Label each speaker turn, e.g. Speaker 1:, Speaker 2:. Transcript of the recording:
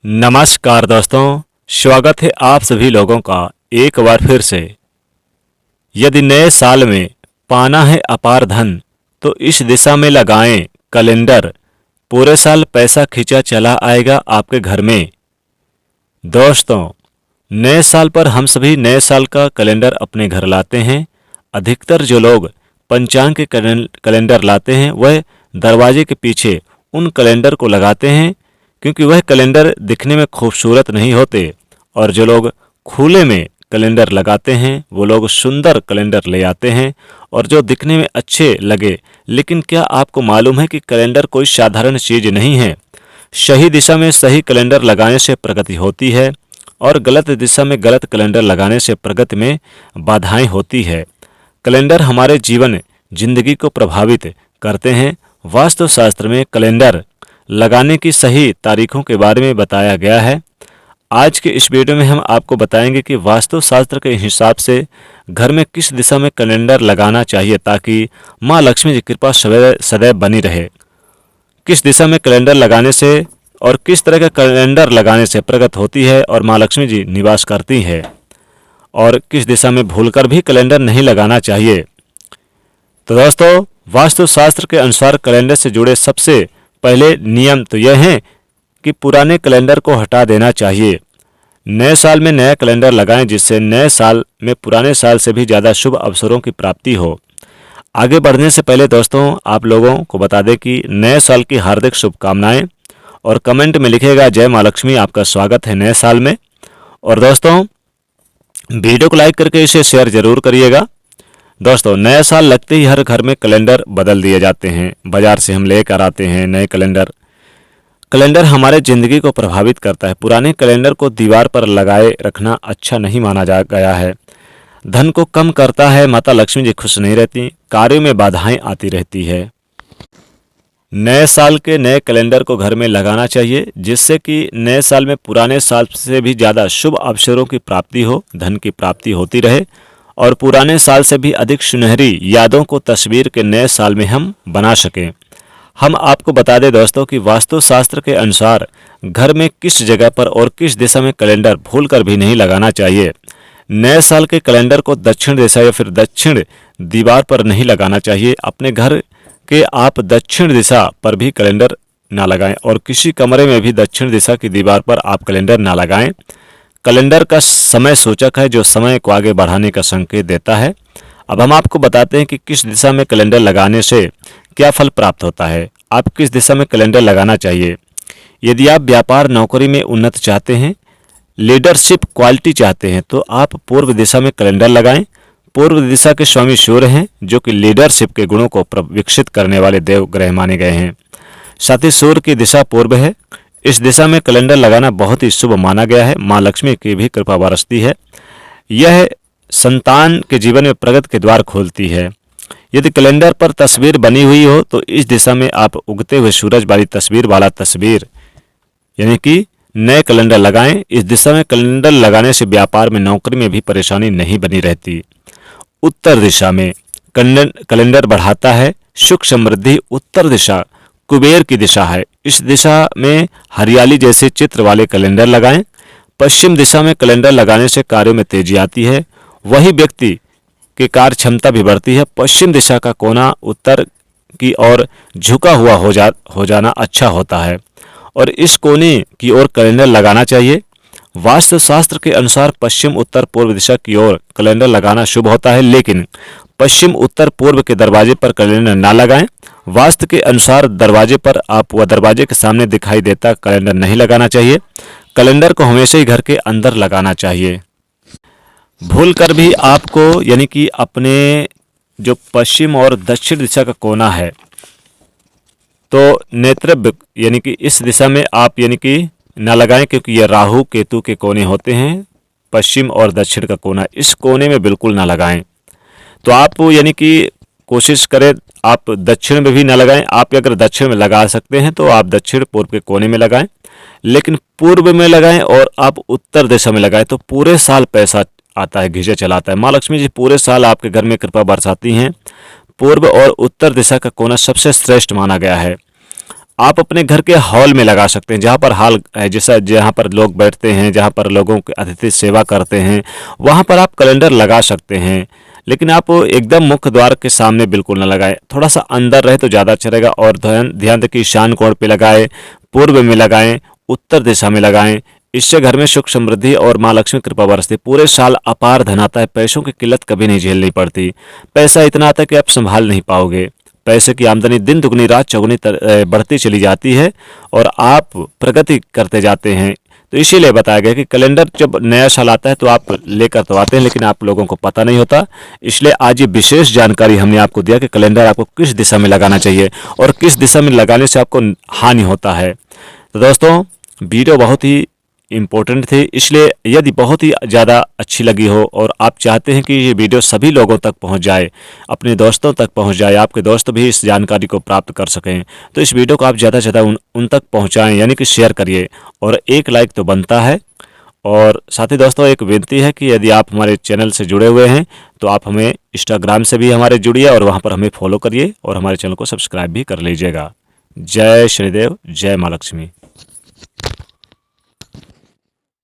Speaker 1: नमस्कार दोस्तों, स्वागत है आप सभी लोगों का एक बार फिर से। यदि नए साल में पाना है अपार धन, तो इस दिशा में लगाएं कैलेंडर। पूरे साल पैसा खींचा चला आएगा आपके घर में। दोस्तों, नए साल पर हम सभी नए साल का कैलेंडर अपने घर लाते हैं। अधिकतर जो लोग पंचांग के कैलेंडर लाते हैं वह दरवाजे के पीछे उन कैलेंडर को लगाते हैं, क्योंकि वह कैलेंडर दिखने में खूबसूरत नहीं होते। और जो लोग खुले में कैलेंडर लगाते हैं वो लोग सुंदर कैलेंडर ले आते हैं और जो दिखने में अच्छे लगे। लेकिन क्या आपको मालूम है कि कैलेंडर कोई साधारण चीज़ नहीं है। सही दिशा में सही कैलेंडर लगाने से प्रगति होती है और गलत दिशा में गलत कैलेंडर लगाने से प्रगति में बाधाएं होती है। कैलेंडर हमारे जीवन जिंदगी को प्रभावित करते हैं। वास्तुशास्त्र में कैलेंडर लगाने की सही तारीखों के बारे में बताया गया है। आज के इस वीडियो में हम आपको बताएंगे कि वास्तुशास्त्र के हिसाब से घर में किस दिशा में कैलेंडर लगाना चाहिए ताकि माँ लक्ष्मी की कृपा सदैव बनी रहे। किस दिशा में कैलेंडर लगाने से और किस तरह का कैलेंडर लगाने से प्रगति होती है और माँ लक्ष्मी जी निवास करती है, और किस दिशा में भूलकर भी कैलेंडर नहीं लगाना चाहिए। तो दोस्तों, वास्तुशास्त्र के अनुसार कैलेंडर से जुड़े सबसे पहले नियम तो यह है कि पुराने कैलेंडर को हटा देना चाहिए। नए साल में नया कैलेंडर लगाएं जिससे नए साल में पुराने साल से भी ज़्यादा शुभ अवसरों की प्राप्ति हो। आगे बढ़ने से पहले दोस्तों, आप लोगों को बता दें कि नए साल की हार्दिक शुभकामनाएं, और कमेंट में लिखेगा जय माँ लक्ष्मी, आपका स्वागत है नए साल में। और दोस्तों, वीडियो को लाइक करके इसे शेयर जरूर करिएगा। दोस्तों, नया साल लगते ही हर घर में कैलेंडर बदल दिए जाते हैं। बाजार से हम लेकर आते हैं नए कैलेंडर। कैलेंडर हमारे ज़िंदगी को प्रभावित करता है। पुराने कैलेंडर को दीवार पर लगाए रखना अच्छा नहीं माना जा गया है। धन को कम करता है, माता लक्ष्मी जी खुश नहीं रहती, कार्यों में बाधाएं आती रहती है। नए साल के नए कैलेंडर को घर में लगाना चाहिए जिससे कि नए साल में पुराने साल से भी ज़्यादा शुभ अवसरों की प्राप्ति हो, धन की प्राप्ति होती रहे और पुराने साल से भी अधिक सुनहरी यादों को तस्वीर के नए साल में हम बना सकें। हम आपको बता दें दोस्तों कि वास्तुशास्त्र के अनुसार घर में किस जगह पर और किस दिशा में कैलेंडर भूलकर भी नहीं लगाना चाहिए। नए साल के कैलेंडर को दक्षिण दिशा या फिर दक्षिण दीवार पर नहीं लगाना चाहिए। अपने घर के आप दक्षिण दिशा पर भी कैलेंडर ना लगाएं और किसी कमरे में भी दक्षिण दिशा की दीवार पर आप कैलेंडर ना लगाएं। कैलेंडर का समय सूचक है जो समय को आगे बढ़ाने का संकेत देता है। अब हम आपको बताते हैं कि किस दिशा में कैलेंडर लगाने से क्या फल प्राप्त होता है। आप किस दिशा में कैलेंडर लगाना चाहिए। यदि आप व्यापार नौकरी में उन्नति चाहते हैं, लीडरशिप क्वालिटी चाहते हैं, तो आप पूर्व दिशा में कैलेंडर लगाएं। पूर्व दिशा के स्वामी सूर्य हैं जो कि लीडरशिप के गुणों को विकसित करने वाले देव ग्रह माने गए हैं। साथ ही सूर्य की दिशा पूर्व है। इस दिशा में कैलेंडर लगाना बहुत ही शुभ माना गया है। माँ लक्ष्मी की भी कृपा बरसती है। यह संतान के जीवन में प्रगति के द्वार खोलती है। यदि कैलेंडर पर तस्वीर बनी हुई हो तो इस दिशा में आप उगते हुए सूरज वाली तस्वीर वाला तस्वीर यानी कि नए कैलेंडर लगाएं। इस दिशा में कैलेंडर लगाने से व्यापार में, नौकरी में भी परेशानी नहीं बनी रहती। उत्तर दिशा में कैलेंडर बढ़ाता है सुख समृद्धि। उत्तर दिशा कुबेर की दिशा है। इस दिशा में हरियाली जैसे चित्र वाले कैलेंडर लगाएं। पश्चिम दिशा में कैलेंडर लगाने से कार्यों में तेजी आती है। वही व्यक्ति की कार्य क्षमता भी बढ़ती है। पश्चिम दिशा का कोना उत्तर की ओर झुका हुआ हो जाना अच्छा होता है और इस कोने की ओर कैलेंडर लगाना चाहिए। वास्तुशास्त्र के अनुसार पश्चिम उत्तर पूर्व दिशा की ओर कैलेंडर लगाना शुभ होता है, लेकिन पश्चिम उत्तर पूर्व के दरवाजे पर कैलेंडर ना लगाएं। वास्तु के अनुसार दरवाजे पर आप व दरवाजे के सामने दिखाई देता कैलेंडर नहीं लगाना चाहिए। कैलेंडर को हमेशा ही घर के अंदर लगाना चाहिए। भूल कर भी आपको यानी कि अपने जो पश्चिम और दक्षिण दिशा का कोना है तो नेत्रव्य यानी कि इस दिशा में आप यानी कि ना लगाएं, क्योंकि ये राहु केतु के कोने होते हैं। पश्चिम और दक्षिण का कोना, इस कोने में बिल्कुल ना लगाएं। तो आप यानी कि कोशिश करें आप दक्षिण में भी ना लगाएं। आप अगर दक्षिण में लगा सकते हैं तो आप दक्षिण पूर्व के कोने में लगाएं, लेकिन पूर्व में लगाएं और आप उत्तर दिशा में लगाएं तो पूरे साल पैसा आता है, घिसे चलाता है। माँ लक्ष्मी जी पूरे साल आपके घर में कृपा बरसाती हैं। पूर्व और उत्तर दिशा का कोना सबसे श्रेष्ठ माना गया है। आप अपने घर के हॉल में लगा सकते हैं, जहाँ पर हॉल है, जैसा जहाँ पर लोग बैठते हैं, जहाँ पर लोगों की अतिथि सेवा करते हैं, वहाँ पर आप कैलेंडर लगा सकते हैं। लेकिन आप एकदम मुख्य द्वार के सामने बिल्कुल ना लगाएं, थोड़ा सा अंदर रहे तो ज़्यादा अच्छा रहेगा। और ध्यान ध्यान दें कि ईशान कोण पे लगाएं, पूर्व में लगाएं, उत्तर दिशा में लगाएं। इससे घर में सुख समृद्धि और माँ लक्ष्मी कृपा बरसती, पूरे साल अपार धन आता है, पैसों की किल्लत कभी नहीं झेलनी पड़ती। पैसा इतना आता है कि आप संभाल नहीं पाओगे। पैसे की आमदनी दिन दुगनी रात चौगुनी बढ़ती चली जाती है और आप प्रगति करते जाते हैं। तो इसीलिए बताया गया कि कैलेंडर जब नया साल आता है तो आप लेकर तो आते हैं, लेकिन आप लोगों को पता नहीं होता। इसलिए आज ये विशेष जानकारी हमने आपको दिया कि कैलेंडर आपको किस दिशा में लगाना चाहिए और किस दिशा में लगाने से आपको हानि होता है। तो दोस्तों, वीडियो बहुत ही इम्पोर्टेंट थी, इसलिए यदि बहुत ही ज़्यादा अच्छी लगी हो और आप चाहते हैं कि ये वीडियो सभी लोगों तक पहुंच जाए, अपने दोस्तों तक पहुंच जाए, आपके दोस्त भी इस जानकारी को प्राप्त कर सकें, तो इस वीडियो को आप ज़्यादा से ज़्यादा उन तक पहुंचाएं, यानी कि शेयर करिए। और एक लाइक तो बनता है। और साथ ही दोस्तों, एक विनती है कि यदि आप हमारे चैनल से जुड़े हुए हैं तो आप हमें इंस्टाग्राम से भी हमारे जुड़िए और वहाँ पर हमें फॉलो करिए और हमारे चैनल को सब्सक्राइब भी कर लीजिएगा। जय श्रीदेव, जय माँ लक्ष्मी।